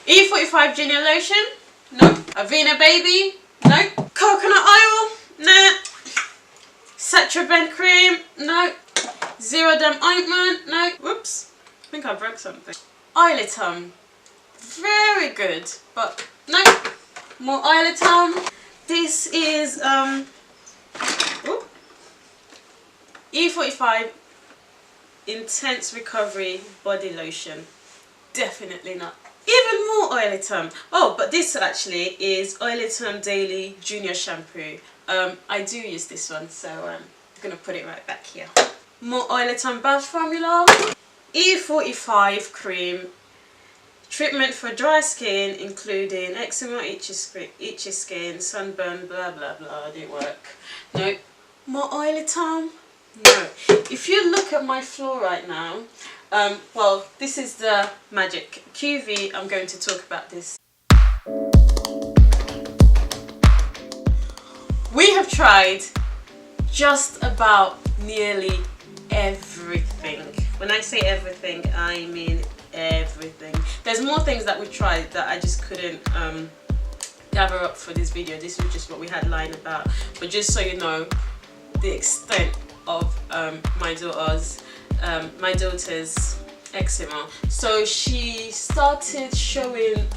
E45 Junior Lotion? No. Avena Baby? No. Coconut Oil? Nah. Cetraben Cream? No. Zero Dem Ointment? No. Whoops. I think I broke something. Oilitum. Very good. But no. More Oilitum. This is E45 Intense Recovery Body Lotion. Definitely not. Even more Oilitum. Oh, but this actually is Oilitum Daily Junior Shampoo. I do use this one, so I'm gonna put it right back here. More Oilitum Bath Formula. E45 Cream. Treatment for dry skin, including eczema, itchy skin, sunburn, blah blah blah. Didn't work. Nope. More Oilitum. No. If you look at my floor right now, well, this is the Magic QV. I'm going to talk about this. We have tried just about nearly everything. When I say everything, I mean everything. There's more things that we tried that I just couldn't gather up for this video. This was just what we had lying about. But just so you know, the extent of my daughter's eczema. So she started showing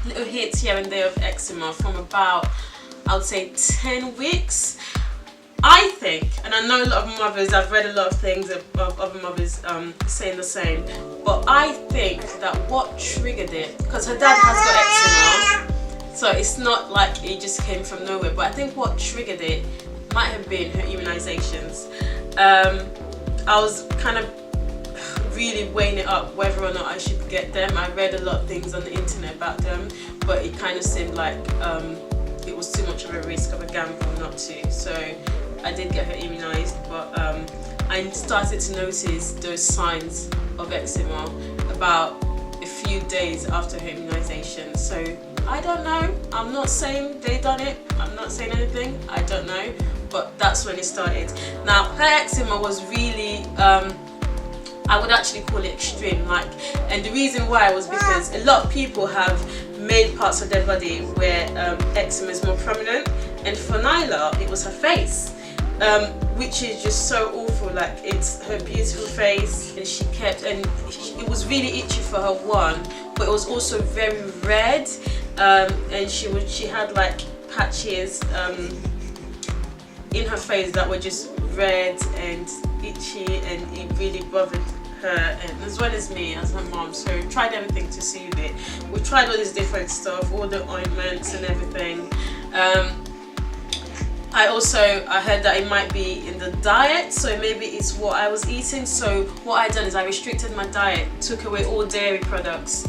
little hits here and there of eczema from about, I would say, 10 weeks. I think, and I know a lot of mothers, I've read a lot of things of other mothers saying the same, but I think that what triggered it, because her dad has got eczema, so it's not like it just came from nowhere, but I think what triggered it might have been her immunizations. I was kind of really weighing it up whether or not I should get them. I read a lot of things on the internet about them, but it kind of seemed like it was too much of a risk, of a gamble not to. So I did get her immunized, but I started to notice those signs of eczema about a few days after her immunization. So I don't know. I'm not saying they done it. I'm not saying anything. I don't know. But that's when it started. Now, her eczema was really, I would actually call it extreme. And the reason why was because a lot of people have made parts of their body where eczema is more prominent. And for Nyla, it was her face, which is just so awful. Like, it's her beautiful face, and it was really itchy for her, one, but it was also very red, and she had like patches in her face that were just red and itchy, and it really bothered her, and as well as me as her mom. So we tried everything to soothe it. We tried all this different stuff, all the ointments and everything. I heard that it might be in the diet, so maybe it's what I was eating. So what I done is I restricted my diet, took away all dairy products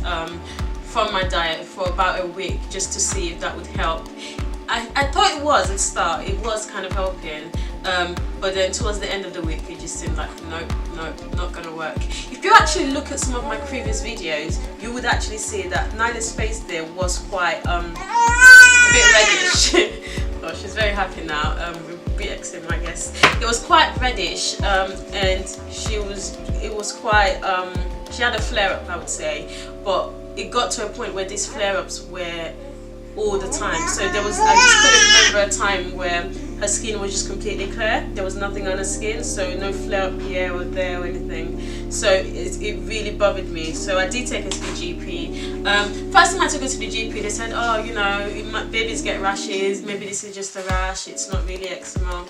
from my diet for about a week, just to see if that would help. I thought it was at the start, it was kind of helping, but then towards the end of the week it just seemed like nope, not gonna work. If you actually look at some of my previous videos, you would actually see that Nyla's face there was quite a bit reddish. Oh, she's very happy now, with eczema, I guess. It was quite reddish, and she had a flare-up, I would say, but it got to a point where these flare-ups were all the time. So I just couldn't remember a time where her skin was just completely clear. There was nothing on her skin, so no flare up here or there or anything. So it really bothered me. So I did take her to the GP. First time I took her to the GP, they said, oh, you know, babies get rashes, maybe this is just a rash, it's not really eczema.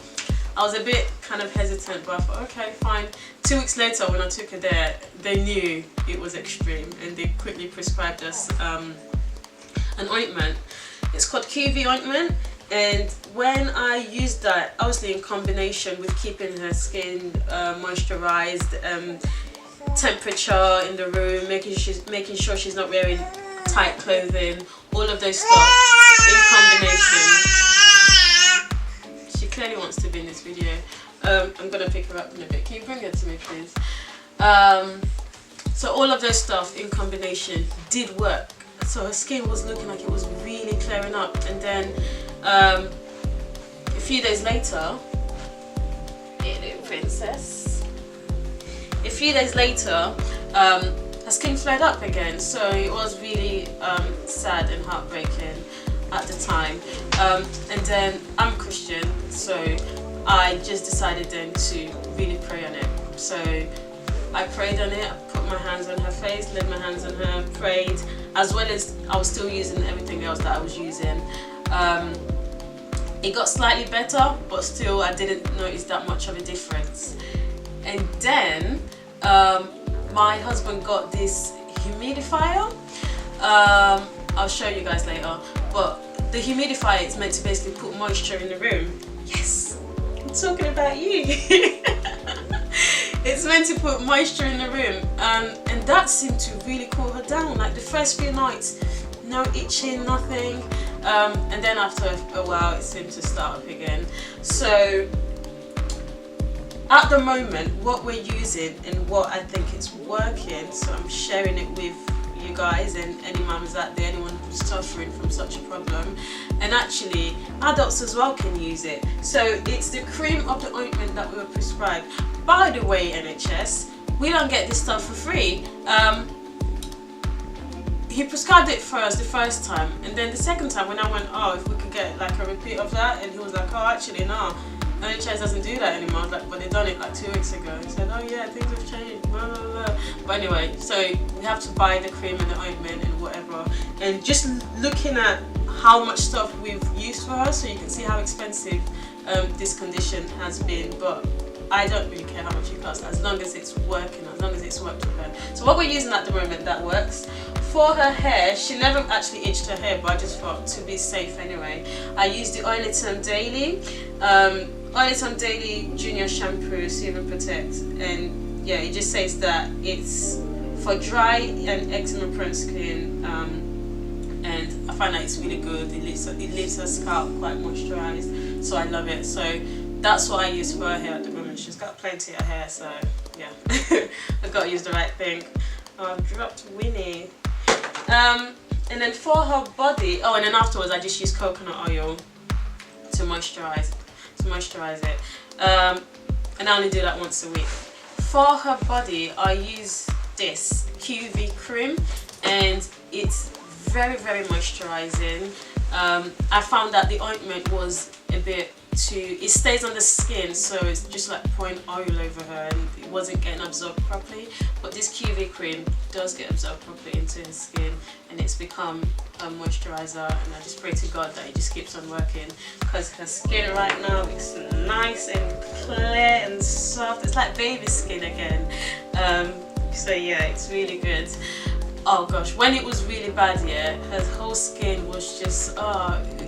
I was a bit kind of hesitant, but I thought, okay, fine. 2 weeks later, when I took her there, they knew it was extreme, and they quickly prescribed us an ointment. It's called QV ointment, and when I used that, obviously in combination with keeping her skin moisturized, temperature in the room, making sure she's not wearing tight clothing, all of those stuff in combination. She clearly wants to be in this video. I'm gonna pick her up in a bit. Can you bring her to me, please? So all of those stuff in combination did work. So her skin was looking like it was really clearing up, and then a few days later, hello princess. A few days later, her skin flared up again. So it was really sad and heartbreaking at the time. And then I'm Christian, so I just decided then to really pray on it. So I prayed on it, I put my hands on her face, laid my hands on her, prayed, as well as I was still using everything else that I was using. It got slightly better, but still I didn't notice that much of a difference. And then my husband got this humidifier. I'll show you guys later, but the humidifier is meant to basically put moisture in the room. Yes, I'm talking about you. It's meant to put moisture in the room, and that seemed to really cool her down. Like the first few nights, no itching, nothing, and then after a while it seemed to start up again. So at the moment, what we're using and what I think is working, so I'm sharing it with you guys and any mums out there, anyone who's suffering from such a problem, and actually adults as well can use it. So it's the cream of the ointment that we were prescribed. By the way, NHS, we don't get this stuff for free. He prescribed it for us the first time, and then the second time when I went, oh, if we could get like a repeat of that, and he was like, oh, actually no, NHS doesn't do that anymore. I was like, but they done it like 2 weeks ago. He said, oh yeah, things have changed, blah blah blah. But anyway, so we have to buy the cream and the ointment and whatever, and just looking at how much stuff we've used for her, so you can see how expensive this condition has been. But I don't really care how much it costs, as long as it's working, as long as it's worked for her. So what we're using at the moment, that works. For her hair, she never actually itched her hair, but I just thought to be safe anyway, I used the Oileton Daily. Oileton Daily Junior Shampoo Serum Protect, and yeah, it just says that it's for dry and eczema prone skin, and I find that it's really good. It leaves her scalp quite moisturized, so I love it. So that's what I use for her hair at the moment. She's got plenty of hair, so yeah. I've got to use the right thing. Oh, I've dropped Winnie. And then for her body, oh, and then afterwards I just use coconut oil to moisturize it, and I only do that once a week. For her body, I use this QV cream, and it's very moisturizing. I found that the ointment was a bit too, it stays on the skin, so it's just like pouring oil over her, and it wasn't getting absorbed properly. But this QV cream does get absorbed properly into her skin, and it's become a moisturizer, and I just pray to God that it just keeps on working, because her skin right now is nice and clear and soft. It's like baby skin again. So yeah, it's really good. Oh gosh, when it was really bad, yeah, her whole skin was just,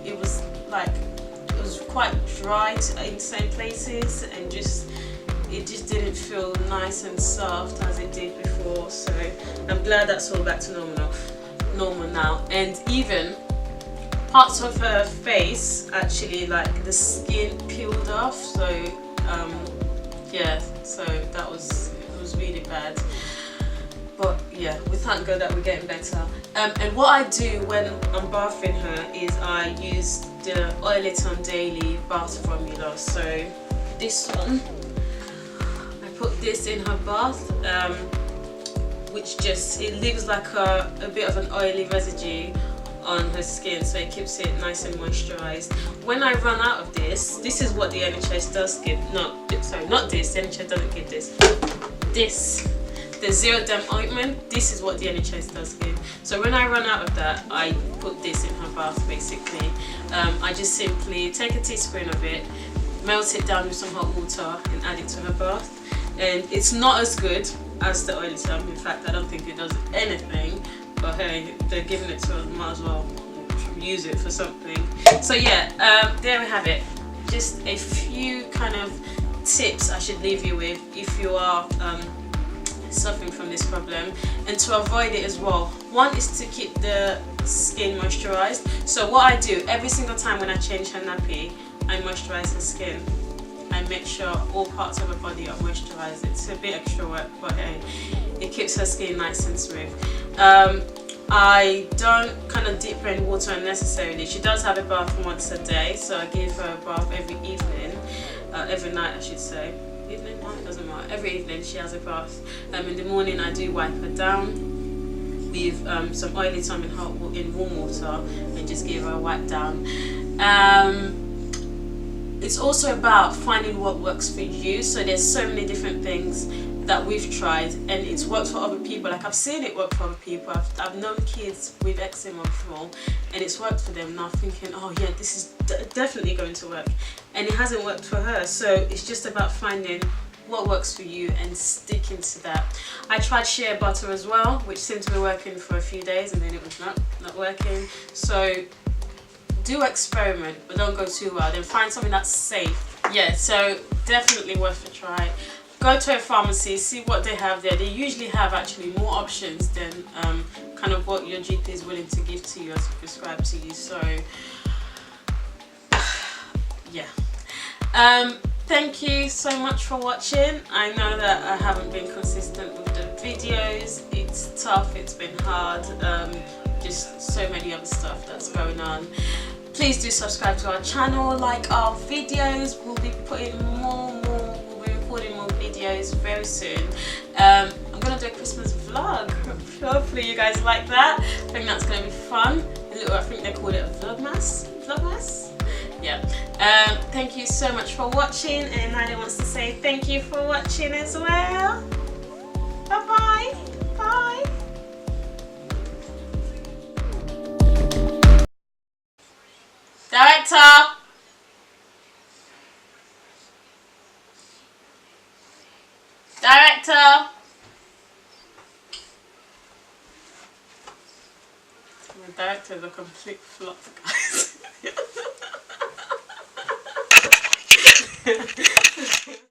it was like, it was quite dry in some places, and it just didn't feel nice and soft as it did before. So I'm glad that's all back to normal now. And even parts of her face, actually, like the skin peeled off. So yeah, so it was really bad. But yeah, we thank God that we're getting better. And what I do when I'm bathing her is I use the Oileton Daily Bath Formula. So this one, I put this in her bath, which just, it leaves like a bit of an oily residue on her skin, so it keeps it nice and moisturized. When I run out of this is what the NHS does give. Not this, the NHS doesn't give this. The Zero Dem ointment, this is what the NHS does give. So when I run out of that, I put this in her bath basically. I just simply take a teaspoon of it, melt it down with some hot water, and add it to her bath. And it's not as good as the Oileton. In fact, I don't think it does anything, but hey, they're giving it to us, might as well use it for something. So yeah, there we have it. Just a few kind of tips I should leave you with if you are suffering from this problem, and to avoid it as well. One is to keep the skin moisturized. So what I do every single time when I change her nappy, I moisturize her skin. I make sure all parts of her body are moisturized. It's a bit extra work, but hey, it keeps her skin nice and smooth. I don't kind of dip her in water unnecessarily. She does have a bath once a day, so I give her a bath every evening, every night I should say. evening, no, it doesn't matter. Every evening she has a bath. In the morning I do wipe her down with some oily time in warm water and just give her a wipe down. It's also about finding what works for you. So there's so many different things that we've tried, and it's worked for other people. Like I've seen it work for other people. I've known kids with eczema before, and it's worked for them. Now I'm thinking, oh yeah, this is definitely going to work, and it hasn't worked for her. So it's just about finding what works for you and sticking to that. I tried shea butter as well, which seemed to be working for a few days, and then it was not working. So do experiment, but don't go too wild, and find something that's safe. Yeah, so definitely worth a try. Go to a pharmacy, see what they have there. They usually have actually more options than kind of what your GP is willing to give to you or to prescribe to you. So yeah. Thank you so much for watching. I know that I haven't been consistent with the videos. It's tough, it's been hard, just so many other stuff that's going on. Please do subscribe to our channel, like our videos. We'll be putting we'll be recording more videos very soon. I'm gonna do a Christmas vlog. Hopefully you guys like that. I think that's gonna be fun. I think they called it a vlogmas. Yeah. Thank you so much for watching, and Nadia wants to say thank you for watching as well. Bye bye. Bye. Director. Director. The director is a complete flop, guys.